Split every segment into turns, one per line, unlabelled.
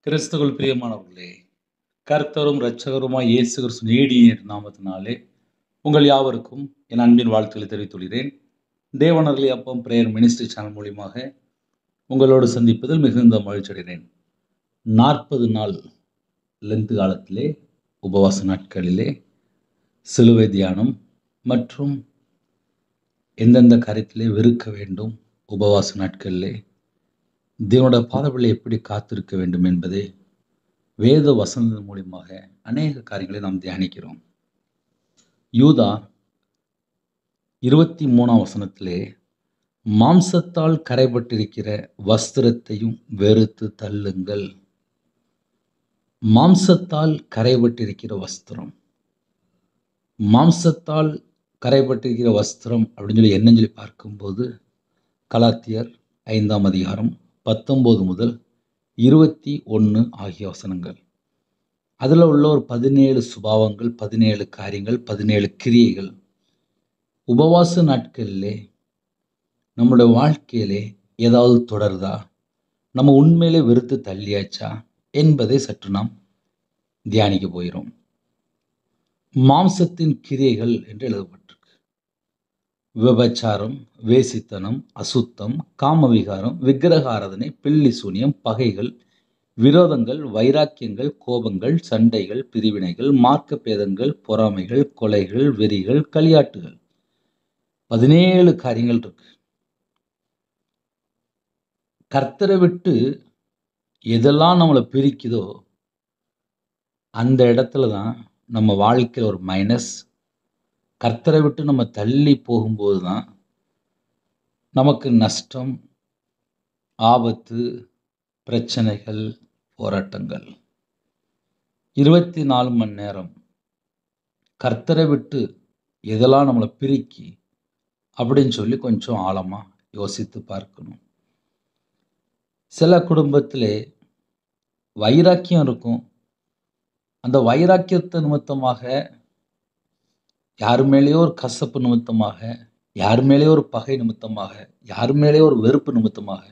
கிறிஸ்துவுக்குள் பிரியமானவர்களே, கர்த்தரும் இரட்சகருமாய் இயேசு கிறிஸ்துவின் ஈடிய நாமத்தினாலே உங்கள் யாவருக்கும் என் அன்பின் வாழ்த்துக்களை தெரிவித்துக் கொள்கிறேன். தேவனருளி அப்பம் பிரேயர் மினிஸ்ட்ரி சேனல் மூலியமாக உங்களோடு சந்திப்பதில் மிகுந்த மகிழ்ச்சி அடைகிறேன். 40 நாள் லென்த் காலத்திலே, உபவாச நாட்களிலே சிலுவை தியானம் மற்றும் எந்தெந்த காரியத்திலே வெறுக்க வேண்டும், உபவாச நாட்களிலே தேவனுடைய பாதபிலே எப்படி காத்திருக்க வேண்டும் என்பதை வேத வசனத்தின் மூலியமாக அநேக காரியங்களை நாம் தியானிக்கிறோம். யூதா 23ஆம் வசனத்திலே மாம்சத்தால் கரைபட்டிருக்கிற வஸ்திரத்தையும் வெறுத்து தள்ளுங்கள். மாம்சத்தால் கரைபட்டிருக்கிற வஸ்திரம், மாம்சத்தால் கரைபட்டிருக்கிற வஸ்திரம் அப்படின்னு என்னன்னு சொல்லி பார்க்கும்போது கலாத்தியர் 5ஆம் அதிகாரம் 19 முதல் 21 ஆகிய வசனங்கள். அதில் உள்ள ஒரு 17 சுபாவங்கள், 17 காரியங்கள், 17 கிரியைகள் உபவாச நாட்களிலே நம்முடைய வாழ்க்கையிலே ஏதாவது தொடருதா, நம்ம உண்மையிலே வெறுத்து தள்ளியாச்சா என்பதை சற்று நாம் தியானிக்க போகிறோம். மாம்சத்தின் கிரியைகள் என்று எழுதப்பட்டிருக்கு. விபச்சாரம், வேசித்தனம், அசுத்தம், காமவிகாரம், விக்கிரக ஆராதனை, பில்லி சூனியம், பகைகள், விரோதங்கள், வைராக்கியங்கள், கோபங்கள், சண்டைகள், பிரிவினைகள், மார்க்க பேதங்கள், பொறாமைகள், கொலைகள், வெறிகள், களியாட்டுகள். 17 காரியங்கள் இருக்கு. கர்த்தரை விட்டு எதெல்லாம் நம்மளை பிரிக்குதோ அந்த இடத்துல தான் நம்ம வாழ்க்கையில் ஒரு மைனஸ். கர்த்தரை விட்டு நம்ம தள்ளி போகும்போது தான் நமக்கு நஷ்டம், ஆபத்து, பிரச்சனைகள், போராட்டங்கள். 24 மணி நேரம் கர்த்தரை விட்டு எதெல்லாம் நம்மளை பிரிக்கி அப்படின்னு சொல்லி கொஞ்சம் ஆழமாக யோசித்து பார்க்கணும். சில குடும்பத்திலே வைராக்கியம் இருக்கும். அந்த வைராக்கியத்தை நிமித்தமாக, யார் மேலேயோ ஒரு கசப்பு நிமித்தமாக, யார் மேலேயோ ஒரு பகை நிமித்தமாக, யார் மேலேயோ ஒரு வெறுப்பு நிமித்தமாக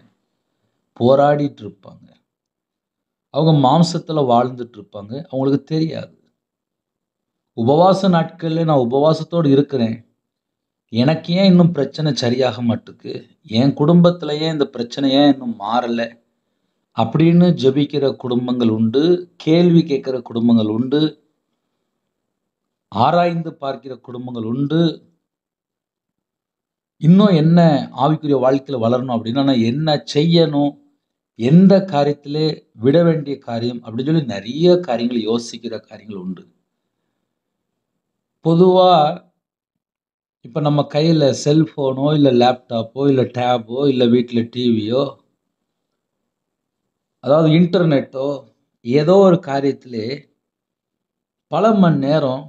போராடிட்டு இருப்பாங்க. அவங்க மாம்சத்தில் வாழ்ந்துட்டு இருப்பாங்க. அவங்களுக்கு தெரியாது. உபவாச நாட்களில் நான் உபவாசத்தோடு இருக்கிறேன், எனக்கு ஏன் இன்னும் பிரச்சனை சரியாக மாட்டுக்கு, என் குடும்பத்தில் ஏன் இந்த பிரச்சனை ஏன் இன்னும் மாறலை அப்படின்னு ஜெபிக்கிற குடும்பங்கள் உண்டு. கேள்வி கேட்கிற குடும்பங்கள் உண்டு. ஆராய்ந்து பார்க்கிற குடும்பங்கள் உண்டு. இன்னும் என்ன ஆவிக்குரிய வாழ்க்கையில் வளரணும் அப்படின்னா நான் என்ன செய்யணும், எந்த காரியத்திலே விட வேண்டிய காரியம் அப்படின்னு சொல்லி நிறைய காரியங்கள் யோசிக்கிற காரியங்கள் உண்டு. பொதுவாக இப்போ நம்ம கையில் செல்ஃபோனோ இல்லை லேப்டாப்போ இல்லை டேபோ இல்லை வீட்டில் டிவியோ, அதாவது இன்டர்நெட்டோ, ஏதோ ஒரு காரியத்திலே பல மணி நேரம்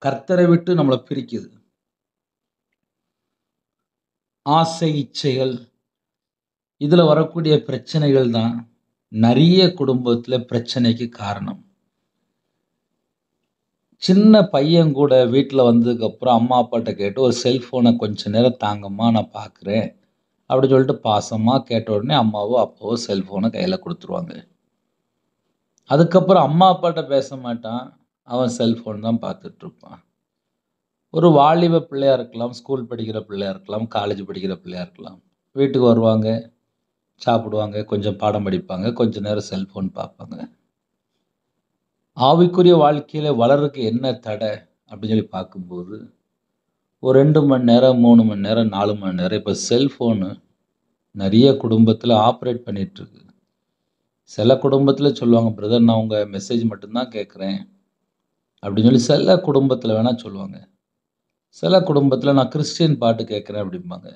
கர்த்தரை விட்டு நம்மளை பிரிக்குது. ஆசை, இச்சைகள், இதில் வரக்கூடிய பிரச்சனைகள் தான் நிறைய குடும்பத்தில் பிரச்சனைக்கு காரணம். சின்ன பையன் கூட வீட்டில் வந்ததுக்கப்புறம் அம்மா அப்பாட்ட கேட்டு ஒரு செல்ஃபோனை கொஞ்ச நேரம் தாங்கம்மா நான் பார்க்குறேன் அப்படின்னு சொல்லிட்டு பாசமாக கேட்ட உடனே அம்மாவோ அப்பாவோ செல்ஃபோனை கையில் கொடுத்துருவாங்க. அதுக்கப்புறம் அம்மா அப்பாட்ட பேச மாட்டான், அவன் செல்ஃபோன் தான் பார்த்துட்ருப்பான். ஒரு வாலிப பிள்ளையாக இருக்கலாம், ஸ்கூல் படிக்கிற பிள்ளையாக இருக்கலாம், காலேஜ் படிக்கிற பிள்ளையாக இருக்கலாம். வீட்டுக்கு வருவாங்க, சாப்பிடுவாங்க, கொஞ்சம் பாடம் படிப்பாங்க, கொஞ்ச நேரம் செல்ஃபோன் பார்ப்பாங்க. ஆவிக்குரிய வாழ்க்கையில் வளர்றதுக்கு என்ன தடை அப்படின்னு சொல்லி பார்க்கும்போது ஒரு 2 மணி நேரம், 3 மணி நேரம், 4 மணி நேரம் இப்போ செல்ஃபோனு நிறைய குடும்பத்தில் ஆப்ரேட் பண்ணிகிட்ருக்கு. சில குடும்பத்தில் சொல்லுவாங்க, பிரதர் நான் உங்கள் மெசேஜ் மட்டும்தான் கேட்குறேன் அப்படின்னு சொல்லி சில குடும்பத்தில் வேணால் சொல்லுவாங்க. சில குடும்பத்தில் நான் கிறிஸ்டியன் பாட்டு கேட்குறேன் அப்படிம்பாங்க.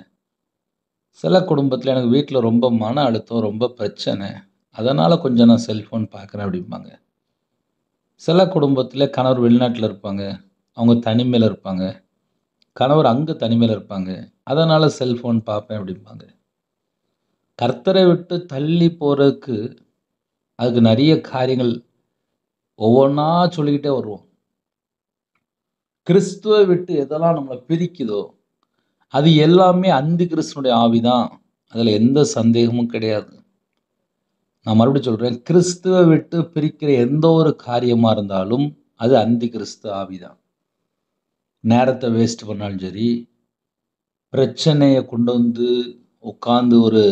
சில குடும்பத்தில் எனக்கு வீட்டில் ரொம்ப மன அழுத்தம், ரொம்ப பிரச்சனை, அதனால் கொஞ்சம் நான் செல்ஃபோன் பார்க்குறேன் அப்படிம்பாங்க. சில குடும்பத்தில் கணவர் வெளிநாட்டில் இருப்பாங்க, அவங்க தனிமையில் இருப்பாங்க. கணவர் அங்கே தனிமையில் இருப்பாங்க, அதனால் செல்ஃபோன் பார்ப்பேன் அப்படிம்பாங்க. கர்த்தரை விட்டு தள்ளி போகிறதுக்கு அதுக்கு நிறைய காரியங்கள் ஒவ்வொன்றா சொல்லிக்கிட்டே வருவோம். கிறிஸ்துவை விட்டு எதெல்லாம் நம்மளை பிரிக்குதோ அது எல்லாமே அந்தி கிறிஸ்துனுடைய ஆவிதான். அதில் எந்த சந்தேகமும் கிடையாது. நான் மறுபடியும் சொல்றேன். கிறிஸ்துவ விட்டு பிரிக்கிற எந்த ஒரு காரியமா இருந்தாலும், அது அந்தி கிறிஸ்து ஆவிதான். நேரத்த வேஸ்ட் பண்ணாலும் சரி, பிரச்சனைய கொண்டு வந்து உட்கார்ந்து ஒரு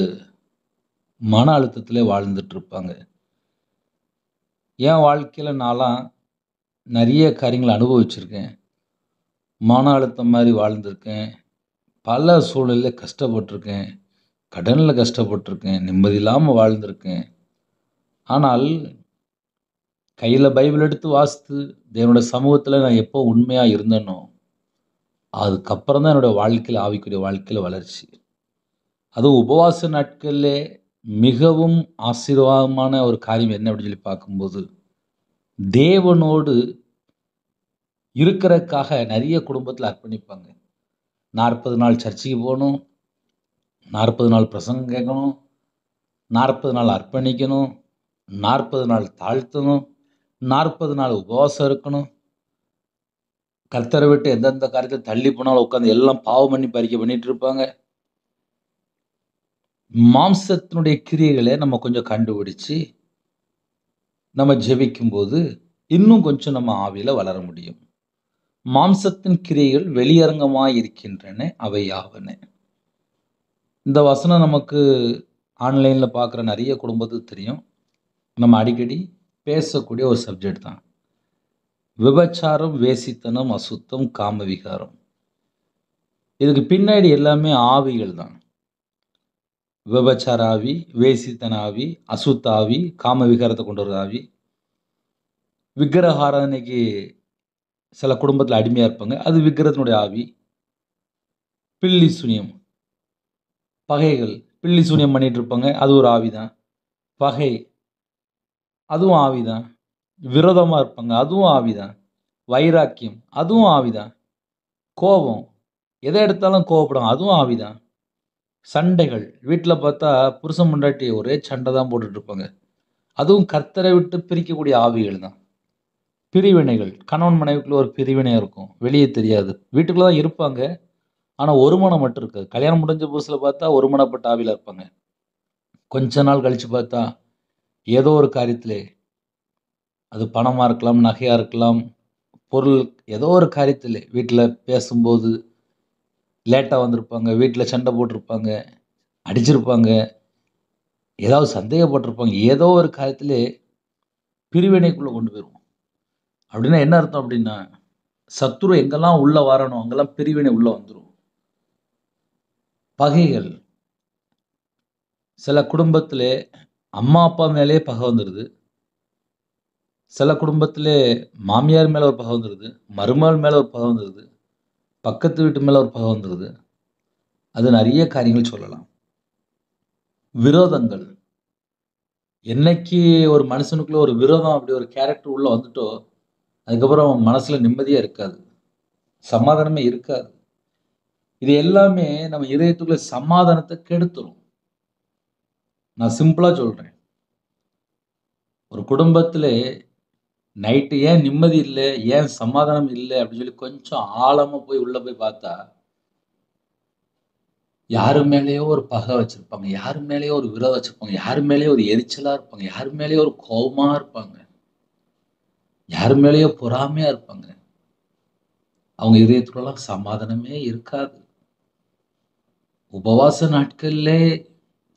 மன அழுத்தத்திலே வாழ்ந்துட்டு இருப்பாங்க. என் வாழ்க்கையில நான்லாம் நெறைய காரியங்கள அனுபவிச்சிருக்கேன். மன அழுத்தம் மாரி வாழ்ந்திருக்கேன். பல சூழ்நிலையில கஷ்டப்பட்டுருக்கேன். கடன்ல கஷ்டப்பட்டுருக்கேன். நிம்மதி இல்லாம வாழ்ந்திருக்கேன். ஆனால் கையில பைபிள் எடுத்து வாசித்து, தேவனுடைய சமூகத்தில நான் எப்போ உண்மையா இருந்தேனோ, அதுக்கப்புறம் தான் என்னோட வாழ்க்கையில ஆவிக்குரிய வாழ்க்கையில வளர்ச்சி. அதுவும் உபவாச நாட்கள்லே மிகவும் ஆசீர்வாதமான ஒரு காரியம் என்ன அப்படின்னு சொல்லி பார்க்கும்போது, தேவனோடு இருக்கறக்காக நெறைய குடும்பத்தில அர்ப்பணிப்பாங்க. 40 நாள் சர்ச்சுக்கு போணும், 40 நாள் பிரசங்கம் கேட்கணும், 40 நாள் அர்ப்பணிக்கணும், 40 நாள் தாழ்த்தணும், 40 நாள் உபவாசம் இருக்கணும். கர்த்தரை விட்டு எந்தெந்த காரியத்தில தள்ளி போனாலும் உட்கார்ந்து எல்லாம் பாவ மன்னிப்பு அறிக்கை பண்ணிட்டு இருப்பாங்க. மாம்சத்தினுடைய கிரியைகள நம்ம கொஞ்சம் கண்டுபிடிச்சு, நம்ம ஜெபிக்கும்போது, இன்னும் கொஞ்சம் நம்ம ஆவியில வளர முடியும். மாம்சத்தின் கிரியைகள் வெளியரங்கமாய் இருக்கின்றன, அவை யாவன. இந்த வசனம் நமக்கு ஆன்லைன்ல பார்க்குற நெறைய குடும்பத்துக்கு தெரியும். நம்ம அடிக்கடி பேசக்கூடிய ஒரு சப்ஜெக்ட் தான். விபச்சாரம், வேசித்தனம், அசுத்தம், காமவிகாரம். இதுக்கு பின்னாடி எல்லாமே ஆவிகள் தான். விபச்சார ஆவி, வேசித்தன ஆவி, அசுத்த ஆவி, காம விகாரத்த கொண்டு வர ஆவி. விக்கிரக ஆராதனைக்கு சில குடும்பத்தில அடிமையா இருப்பாங்க. அது விக்கிரகத்தினுடைய ஆவி. பில்லி சூனியம், பகைகள். பில்லி சூனியம் பண்ணிட்டு இருப்பாங்க. அது ஒரு ஆவி தான். பகை, அதுவும் ஆவி தான். விரோதமா இருப்பாங்க. அதுவும் ஆவி தான். வைராக்கியம், அதுவும் ஆவி தான். கோபம், எத எடுத்தாலும் கோவப்படுவாங்க. அதுவும் ஆவி தான். சண்டைகள், வீட்ல பார்த்தா புருஷன் பொண்டாட்டி ஒரே சண்டை தான் போட்டுட்டு இருப்பாங்க. அதுவும் கர்த்தரை விட்டு பிரிக்கக்கூடிய ஆவிகள் தான். பிரிவினைகள், கணவன் மனைவிக்குள்ள ஒரு பிரிவினை இருக்கும். வெளிய தெரியாது. வீட்டுக்குள்ள தான் இருப்பாங்க. ஆனா ஒருமனம் மட்டும் இருக்காது. கல்யாணம் முடிஞ்ச புதுசுல பார்த்தா ஒருமனப்பட்ட ஆவியில இருப்பாங்க. கொஞ்ச நாள் கழிச்சு பார்த்தா, ஏதோ ஒரு காரியத்திலே, அது பணமா இருக்கலாம், நகையா இருக்கலாம், பொருள் ஏதோ ஒரு காரியத்திலே வீட்ல பேசும்போது லேட்டா வந்திருப்பாங்க. வீட்ல சண்டை போட்டிருப்பாங்க, அடிச்சிருப்பாங்க, ஏதாவது சந்தேகப்பட்டிருப்பாங்க. ஏதோ ஒரு காரியத்திலே பிரிவினைக்குள்ள கொண்டு போயிருவோம். அப்படின்னா என்ன அர்த்தம் அப்படின்னா, சத்துரு எங்கெல்லாம் உள்ள வரணும், அங்கெல்லாம் பிரிவினை உள்ள வந்துரும். பகைகள். சில குடும்பத்திலே அம்மா, அப்பா மேலேயே பகை வந்துருது. சில குடும்பத்திலே மாமியார் மேல ஒரு பகை வந்துருது. மருமகள் மேல ஒரு பகை வந்துருது. பக்கத்து வீட்டு மேல ஒரு பகை வந்துருது. அது நெறைய காரியங்கள் சொல்லலாம். விரோதங்கள். என்னைக்கு ஒரு மனுஷனுக்குள்ள ஒரு விரோதம் அப்படி ஒரு கேரக்டர் உள்ள வந்துட்டோ, அதுக்கப்புறம் அவன் மனசுல நிம்மதியே இருக்காது. சமாதானமே இருக்காது. இது எல்லாமே நம்ம இதயத்துக்குள்ள சமாதானத்த கெடுத்துரும். நான் சிம்பிளா சொல்றேன். ஒரு குடும்பத்திலே நைட்டு ஏன் நிம்மதி இல்ல? ஏன் சமாதானம் இல்ல? அப்படின்னு சொல்லி கொஞ்சம் ஆழமா போய் உள்ள போய் பார்த்தா, யாரு மேலயோ ஒரு பகை வச்சிருப்பாங்க. யாரு மேலயோ ஒரு விரோதம் வச்சிருப்பாங்க. யாரு மேலயோ ஒரு எரிச்சலா இருப்பாங்க. யாரு மேலயோ ஒரு கோவமா இருப்பாங்க. யாரு மேலயோ பொறாமையா இருப்பாங்க. அவங்க இதயத்துக்குள்ளலாம் சமாதானமே இருக்காது. உபவாச நாட்கள்லே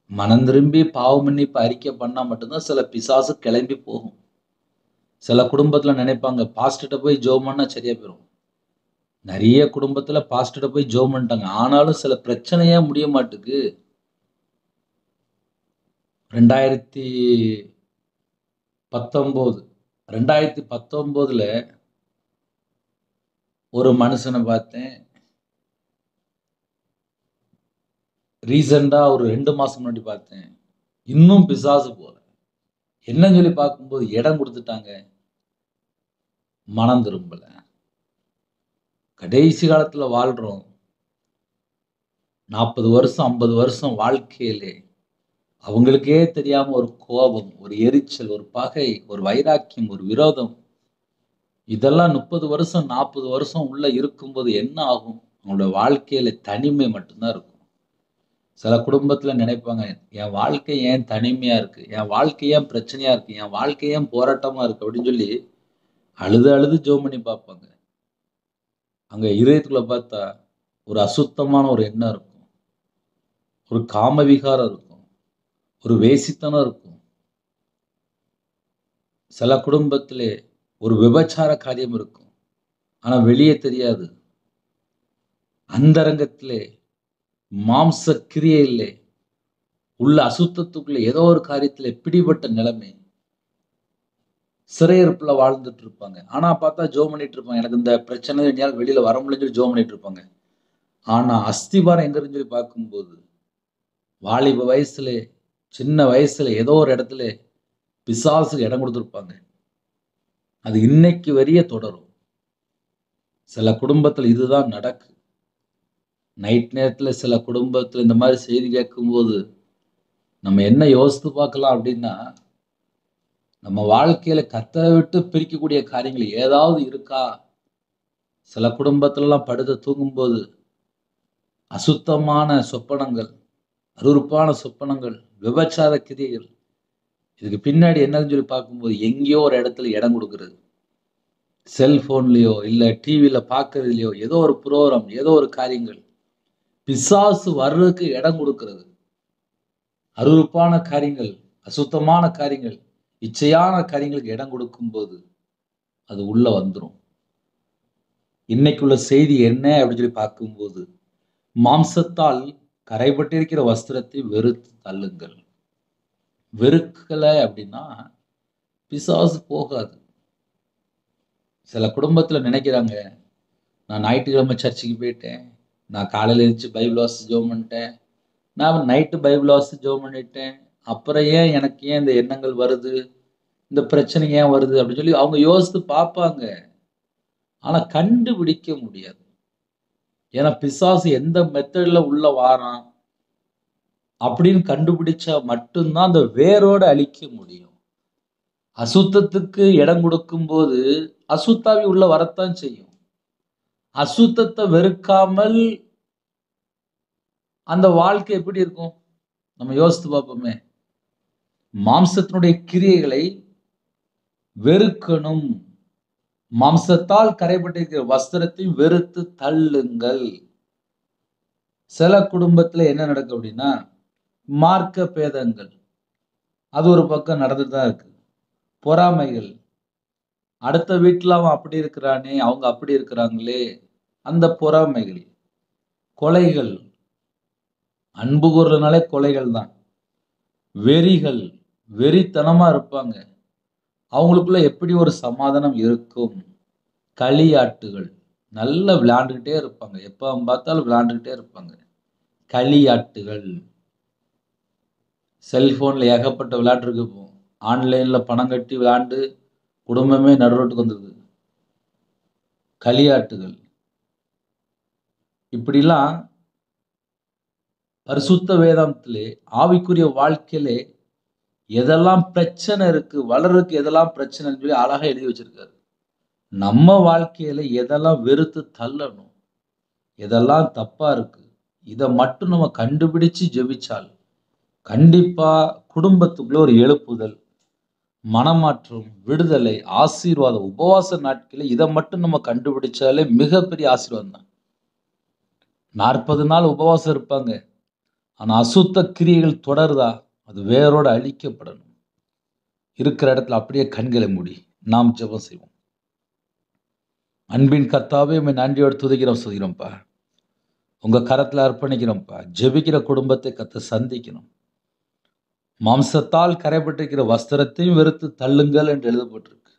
மனம் திரும்பி பாவ மன்னிப்பு அறிக்கை பண்ணா மட்டும் தான் சில பிசாசு கிளம்பி போகும். சில குடும்பத்தில நினைப்பாங்க, பாஸ்டர்ட்ட போய் ஜெபம் பண்ணா சரியா போயிரும். நெறைய குடும்பத்தில பாஸ்டர்ட்ட போய் ஜெபம் பண்ணிட்டாங்க. ஆனாலும் சில பிரச்சனை ஏன் முடிய மாட்டுக்கு? 2019 2019ல ஒரு மனுஷன பார்த்தேன். ரீசென்ட்டா ஒரு 2 மாசம் முன்னாடி பார்த்தேன். இன்னும் பிசாசு போல. என்னன்னு சொல்லி பார்க்கும்போது இடம் குடுத்துட்டாங்க. மனம் திரும்பல. கடைசி காலத்தில வாழ்றோம். 40 வருஷம், 50 வருஷம் வாழ்க்கையிலே அவங்களுக்கே தெரியாம ஒரு கோபம், ஒரு எரிச்சல், ஒரு பகை, ஒரு வைராக்கியம், ஒரு விரோதம். இதெல்லாம் 30 வருஷம், 40 வருஷம் உள்ள இருக்கும்போது என்ன ஆகும்? அவங்களோட வாழ்க்கையில தனிமை மட்டும் தான் இருக்கும். சில குடும்பத்துல நினைப்பாங்க, என் வாழ்க்கை ஏன் தனிமையா இருக்கு? என் வாழ்க்கை ஏன் பிரச்சனையா இருக்கு? என் வாழ்க்கை ஏன் போராட்டமா இருக்கு? அப்படின்னு சொல்லி அழுது அழுது ஜெபம் பண்ணி பார்ப்பாங்க. அங்க இதயத்துக்குள்ள பார்த்தா, ஒரு அசுத்தமான ஒரு எண்ணம் இருக்கும். ஒரு காம விகாரம் இருக்கும். ஒரு வேசித்தனம் இருக்கும். சில குடும்பத்திலே ஒரு விபச்சார காரியம் இருக்கும். ஆனா வெளியே தெரியாது. அந்தரங்கத்திலே மாம்ச கிரியையிலே உள்ள அசுத்தத்துக்குள்ள ஏதோ ஒரு காரியத்திலே பிடிபட்ட நிலைமை. சிறையிருப்புல வாழ்ந்துட்டு இருப்பாங்க. ஆனா பார்த்தா ஜெபம் பண்ணிட்டு இருப்பாங்க. எனக்கு இந்த பிரச்சனை என்னால வெளியில வர முடியலன்னு சொல்லி ஜெபம் பண்ணிட்டு இருப்பாங்க. ஆனா அஸ்திபாரம் எங்க இருக்குன்னு சொல்லி பார்க்கும்போது, வாலிப வயசுலே, சின்ன வயசுல ஏதோ ஒரு இடத்துல பிசாசுக்கு இடம் கொடுத்திருப்பாங்க. அது இன்னைக்கு வரைய தொடரும். சில குடும்பத்துல இதுதான் நடக்கு. நைட் நேரத்துல சில குடும்பத்துல இந்த மாதிரி செய்தி கேட்கும்போது, நம்ம என்ன யோசித்து பார்க்கலாம் அப்படின்னா, நம்ம வாழ்க்கையில கர்த்தரை விட்டு பிரிக்கக்கூடிய காரியங்கள் ஏதாவது இருக்கா? சில குடும்பத்துலலாம் படுத்து தூங்கும்போது, அசுத்தமான சொப்பனங்கள், அருவருப்பான சொப்பனங்கள், விபச்சார கிரியைகள். இதுக்கு பின்னாடி என்னன்னு சொல்லி பார்க்கும்போது, எங்கேயோ ஒரு இடத்துல இடம் கொடுக்கிறது. செல்போன்லயோ, இல்ல டிவில பார்க்கறதுலயோ, ஏதோ ஒரு புரோகிராம், ஏதோ ஒரு காரியங்கள். பிசாசு வர்றதுக்கு இடம் கொடுக்கிறது. அருவருப்பான காரியங்கள், அசுத்தமான காரியங்கள், இச்சையான காரியங்களுக்கு இடம் கொடுக்கும்போது, அது உள்ள வந்துரும். இன்னைக்குள்ள செய்தி என்ன அப்படின்னு சொல்லி பார்க்கும்போது, மாம்சத்தால் கரைபட்டிருக்கிற வஸ்திரத்தை வெறுத்து தள்ளுங்கள். வெறுக்கல அப்படின்னா பிசாசு போகாது. சில குடும்பத்துல நினைக்கிறாங்க, நான் ஞாயிற்றுக்கிழமை சர்ச்சுக்கு போயிட்டேன். நான் காலையில எந்திரிச்சு பைபிள் வாசிச்சு ஜெபம் பண்ணிட்டேன். நான் நைட்டு பைபிள் வாசிச்சு ஜெபம் பண்ணிட்டேன். அப்புறம் எனக்கு ஏன் இந்த எண்ணங்கள் வருது? இந்த பிரச்சனை ஏன் வருது? அப்படின்னு சொல்லி அவங்க யோசித்து பார்ப்பாங்க. ஆனா கண்டுபிடிக்க முடியாது. ஏன்னா பிசாசு எந்த மெத்தட்ல உள்ள வாரான் அப்படின்னு கண்டுபிடிச்சா மட்டும்தான் அந்த வேரோட அழிக்க முடியும். அசுத்தத்துக்கு இடம் கொடுக்கும்போது அசுத்தாவி உள்ள வரத்தான் செய்யும். அசுத்தத்தை வெறுக்காமல் அந்த வாழ்க்கை எப்படி இருக்கும்? நம்ம யோசித்து பார்ப்போமே. மாம்சத்தினுடைய கிரியைகளை வெறுக்கணும். மாம்சத்தால் கரைபட்டிருக்கிற வஸ்திரத்தை வெறுத்து தள்ளுங்கள். சில குடும்பத்துல என்ன நடக்கும் அப்படின்னா, மார்க்க பேதங்கள். அது ஒரு பக்கம் நடந்துட்டு தான் இருக்கு. பொறாமைகள். அடுத்த வீட்டுல அவன் அப்படி இருக்கிறானே, அவங்க அப்படி இருக்கிறாங்களே, அந்த பொறாமைகள். கொலைகள். அன்பு கூறனாலே கொலைகள் தான். வெறிகள். வெறித்தனமா இருப்பாங்க. அவங்களுக்குள்ள எப்படி ஒரு சமாதானம் இருக்கும்? களியாட்டுகள். நல்லா விளையாண்டுக்கிட்டே இருப்பாங்க. எப்ப பார்த்தாலும் விளையாண்டுக்கிட்டே இருப்பாங்க. களியாட்டுகள். செல்போன்ல ஏகப்பட்ட விளையாட்டு இருக்கு இப்போ. ஆன்லைன்ல பணம் கட்டி விளையாண்டு குடும்பமே நடுரோட்டுக்கு வந்தது. களியாட்டுகள். இப்படிலாம் பரிசுத்த வேதாந்தத்திலே ஆவிக்குரிய வாழ்க்கையிலே எதெல்லாம் பிரச்சனை இருக்கு, வளர்றதுக்கு எதெல்லாம் பிரச்சனைன்னு சொல்லி அழகா எழுதி வச்சிருக்காரு. நம்ம வாழ்க்கையில எதெல்லாம் வெறுத்து தள்ளணும், எதெல்லாம் தப்பா இருக்கு, இதை மட்டும் நம்ம கண்டுபிடிச்சு ஜெபிச்சால் கண்டிப்பா குடும்பத்துக்குள்ள ஒரு எழுப்புதல், மனமாற்றம், விடுதலை, ஆசீர்வாதம். உபவாச நாட்களில் இதை மட்டும் நம்ம கண்டுபிடிச்சாலே மிகப்பெரிய ஆசீர்வாதம் தான். 40 நாள் உபவாசம் இருப்பாங்க. ஆனா அசுத்த கிரியைகள் தொடருதா? அது வேரோட அழிக்கப்படணும். இருக்கிற இடத்துல அப்படியே கண்களை மூடி நாம் ஜெபம் செய்வோம். அன்பின் கர்த்தாவே, உம்மை நன்றியோடு துதிக்கிறோம், சொல்கிறோம்ப்பா. உங்க கரத்துல அர்ப்பணிக்கிறோம்ப்பா. ஜெபிக்கிற குடும்பத்தை கர்த்தர் சந்திக்கணும். மாம்சத்தால் கரைபட்டிருக்கிற வஸ்திரத்தையும் வெறுத்து தள்ளுங்கள் என்று எழுதப்பட்டிருக்கு.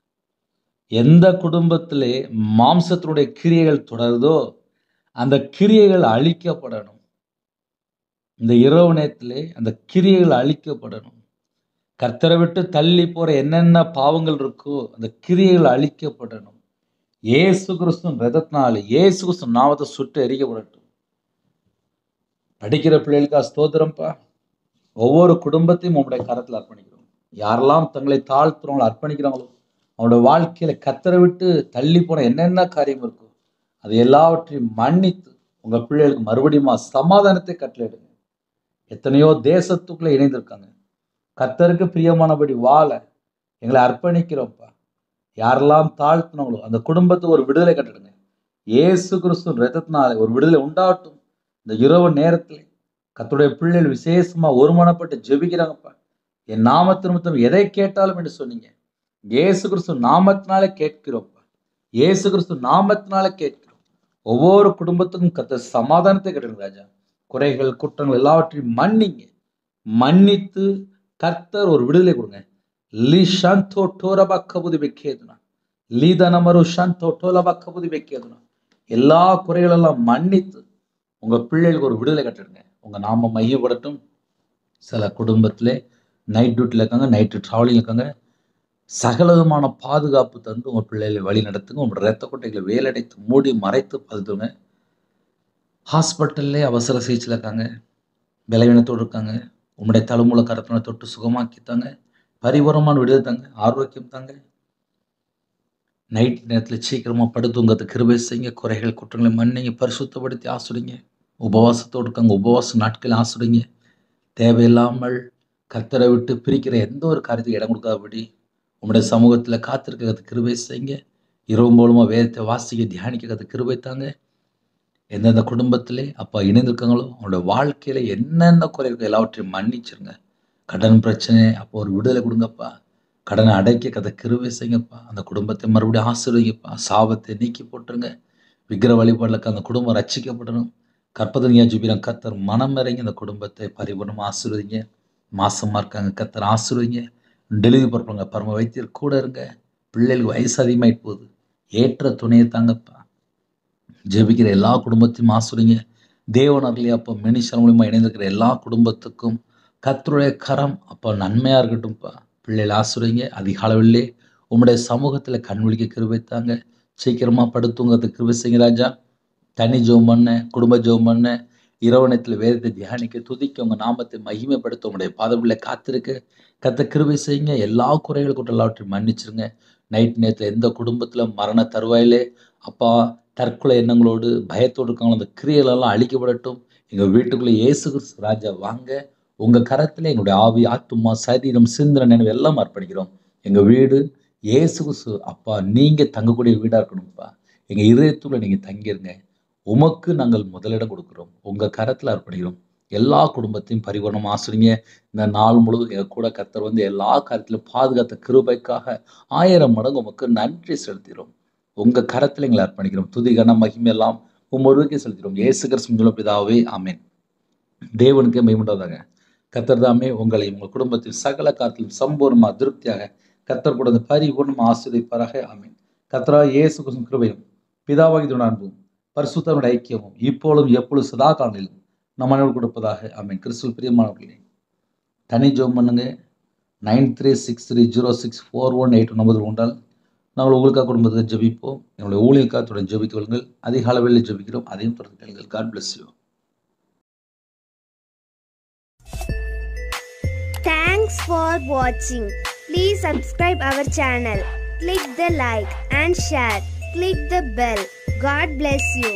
எந்த குடும்பத்திலே மாம்சத்தினுடைய கிரியைகள் தொடருதோ அந்த கிரியைகள் அழிக்கப்படணும். இந்த இரவு நேரத்திலே அந்த கிரியைகள் அழிக்கப்படணும். கர்த்தரை விட்டு தள்ளி போற என்னென்ன பாவங்கள் இருக்கோ அந்த கிரியைகள் அழிக்கப்படணும். இயேசு கிறிஸ்துவின் இரத்தத்தினால இயேசு கிறிஸ்து நாமத்தை சுட்டு எரிக்கப்படட்டும். படிக்கிற பிள்ளைகளுக்கா ஸ்தோத்திரம்ப்பா. ஒவ்வொரு குடும்பத்தையும் உங்களுடைய கரத்தில் அர்ப்பணிக்கிறோம். யாரெல்லாம் தங்களை தாழ்த்துறவங்களை அர்ப்பணிக்கிறாங்களோ அவனோட வாழ்க்கையில கர்த்தரை விட்டு தள்ளி போன என்னென்ன காரியம் இருக்கோ அது எல்லாவற்றையும் மன்னித்து உங்க பிள்ளைகளுக்கு மறுபடியும் சமாதானத்தை கட்டளையிடுங்க. எத்தனையோ தேசத்துக்குள்ள இணைந்திருக்காங்க. கர்த்தருக்கு பிரியமானபடி வாழ எங்களை அர்ப்பணிக்கிறோம்ப்பா. யாரெல்லாம் தாழ்த்தினவங்களோ அந்த குடும்பத்துக்கு ஒரு விடுதலை கட்டிடுங்க. இயேசு கிறிஸ்து ரத்தத்தினாலே ஒரு விடுதலை உண்டாகட்டும். இந்த இரவு நேரத்தில் கர்த்தருடைய பிள்ளைகள் விசேஷமா ஒருமனப்பட்டு ஜெபிக்கிறாங்கப்பா. என் நாமத்தின் எதை கேட்டாலும் என்று சொன்னீங்க. இயேசு கிறிஸ்து நாமத்தினாலே கேட்கிறோம்ப்பா. இயேசு கிறிஸ்து நாமத்தினாலே கேட்கிறோம். ஒவ்வொரு குடும்பத்துக்கும் கர்த்தர் சமாதானத்தை கட்டுங்க ராஜா. குறைகள் குற்றங்கள் எல்லாவற்றையும் மன்னித்து கர்த்தர் ஒரு விடுதலை கொடுங்க. எல்லா குறைகளெல்லாம் மன்னித்து உங்க பிள்ளைகளுக்கு ஒரு விடுதலை கட்டிடுங்க. உங்க நாம மையப்படட்டும். சில குடும்பத்திலே நைட் டியூட்டியில் இருக்காங்க, நைட்டு ட்ராவலிங் இருக்காங்க. சகலவிதமான பாதுகாப்பு தந்து உங்க பிள்ளைகளை வழி நடத்துங்க. உங்களோட ரத்த கொட்டைகளை வேலடைத்து மூடி மறைத்து பாதுகாங்க. ஹாஸ்பிட்டல்லே அவசர சிகிச்சையில் இருக்காங்க, பலவீனத்தோடு இருக்காங்க. உங்களுடைய தலைமுறை கரத்தினை தொட்டு சுகமாக்கித்தாங்க. பரிபூரணமான விடுதலை தாங்க, ஆரோக்கியம் தாங்க. நைட் நேரத்தில் சீக்கிரமாக படுத்துங்கிறது கிருபை செய்யுங்க. குறைகள் குற்றங்களை மன்னிங்க, பரிசுத்தப்படுத்தி ஆசுடிங்க. உபவாசத்தோடு இருக்காங்க, உபவாச நாட்களை ஆசுடிங்க. தேவையில்லாமல் கர்த்தரை விட்டு பிரிக்கிற எந்த ஒரு காரியத்துக்கு இடம் கொடுக்காதபடி உங்களுடைய சமூகத்தில் காத்திருக்கிறது கிருபை செய்யுங்க. இரவு மூலமாக வேதத்தை வாசிக்க தியானிக்கிறது கிருபை தாங்க. எந்தெந்த குடும்பத்திலே அப்பா இணைந்திருக்காங்களோ அவங்களோட வாழ்க்கையில என்னென்ன குறை இருக்கோ எல்லாவற்றையும் மன்னிச்சிருங்க. கடன் பிரச்சனை அப்போ ஒரு விடுதலை கொடுங்கப்பா. கடனை அடைக்க கதை கிருபை செய்யுங்கப்பா. அந்த குடும்பத்தை மறுபடியும் ஆசீர்வதிங்கப்பா. சாபத்தை நீக்கி போட்டுருங்க. விக்கிர வழிபாடுக்கு அந்த குடும்பம் ரட்சிக்கப்படணும். கற்பதனியா ஜுபிரம் கர்த்தர் மனம் இறங்கி அந்த குடும்பத்தை பரிபூர்ணமாக ஆசீர்வதிங்க. மாசமா இருக்காங்க, கர்த்தர் ஆசீர்வதிங்க. டெலிவரி பண்ணுறாங்க, பரம வைத்தியர் கூட இருங்க. பிள்ளைகளுக்கு வயசு அதிகமாயிட்டு போகுது, ஏற்ற துணையை தாங்கப்பா. ஜெபிக்கிற எல்லா குடும்பத்தையும் ஆசீர்வதிங்க. தேவனர்களே அப்போ மினிஸ்டர் மூலியமாக இணைந்திருக்கிற எல்லா குடும்பத்துக்கும் கர்த்தருடைய கரம் அப்போ நன்மையாக இருக்கட்டும்ப்பா. பிள்ளைகள் ஆசீர்வதிங்க. அதிக அளவிலே உங்களுடைய சமூகத்தில் கண் விழிக்க கிருபை தாங்க. சீக்கிரமாக படுத்துங்கிறதுக்கு கிருபை செய்யுங்க ராஜா. தனி ஜெபம் பண்ண, குடும்ப ஜெபம் பண்ண, இரவு நேரத்தில் வேதத்தை தியானிக்க, துதிக்க, உங்கள் நாமத்தை மகிமைப்படுத்த உங்களுடைய பாதபிள்ளை காத்திருக்க கர்த்தர் கிருபை செய்யுங்க. எல்லா குறைகள் கூட எல்லாவற்றையும் மன்னிச்சிருங்க. நைட் நேரத்தில் எந்த குடும்பத்தில் மரண தருவாயிலே அப்பா தற்கொலை எண்ணங்களோடு பயத்தோடு இருக்காங்களோ அந்த கிரியைகளெல்லாம் அழிக்கப்படட்டும். எங்கள் வீட்டுக்குள்ளே இயேசு கிறிஸ்து ராஜா வாங்க. உங்கள் கரத்தில் எங்களுடைய ஆவி, ஆத்துமா, சரீரம், சிந்தனை, நினைவு எல்லாம் அர்ப்பணிக்கிறோம். எங்கள் வீடு இயேசு கிறிஸ்து அப்பா நீங்கள் தங்கக்கூடிய வீடாக இருக்கணும்ப்பா. எங்கள் இதயத்துக்குள்ள நீங்கள் தங்கிருங்க. உமக்கு நாங்கள் முதலிடம் கொடுக்குறோம். உங்கள் கரத்தில் அர்ப்பணிக்கிறோம். எல்லா குடும்பத்தையும் பரிபூர்ணமாக ஆசிரிங்க. இந்த நாள் முழுவதும் எங்கள் கூட கர்த்தர் வந்து எல்லா காரியத்திலும் பாதுகாத்த கிருபைக்காக 1000 மடங்கு உமக்கு நன்றி செலுத்துகிறோம். உங்கள் கரத்தில் எங்களை அர்ப்பணிக்கிறோம். துதி கன மகிமை எல்லாம் ஒருவருக்கே செலுத்துகிறோம். இயேசு கிறிஸ்து பிதாவே ஆமென். தேவனுக்கே மகிமையுண்டாவதாக. கர்த்தர் தாமே உங்களை உங்கள் குடும்பத்தில் சகல காரியத்திலும் சம்பூர்ணமாக திருப்தியாக கர்த்தர் கூட பரிபூர்ணமாக ஆசீர்வதிப்பாராக. ஆமென். கர்த்தராகிய இயேசு கிறிஸ்துவின் கிருபையும் பிதாவாகிய அன்பும் பரிசுத்தமுடைய ஐக்கியமும் இப்பொழுதும் எப்பொழுது சதா காலங்களிலும் நம் அனைவருக்கும் கொடுப்பதாக. ஆமென். கிறிஸ்துவில் பிரியமானவர்களே, தனி ஜெபம் பண்ணுங்க. 9363064181 நம்பர் உண்டால் நாங்கள் உங்களுக்காக குடும்பத்தை ஜெபிப்போம். எங்களுடைய ஊழியக்காரத்துடன் ஜெபித்து கொள்ளுங்கள். அதிக அளவில் ஜெபிக்கிறோம். அதையும் தொடர்ந்து கேளுங்கள். God bless you.
Thanks for watching. Please subscribe our channel. Click the like and share. Click the bell. God bless you.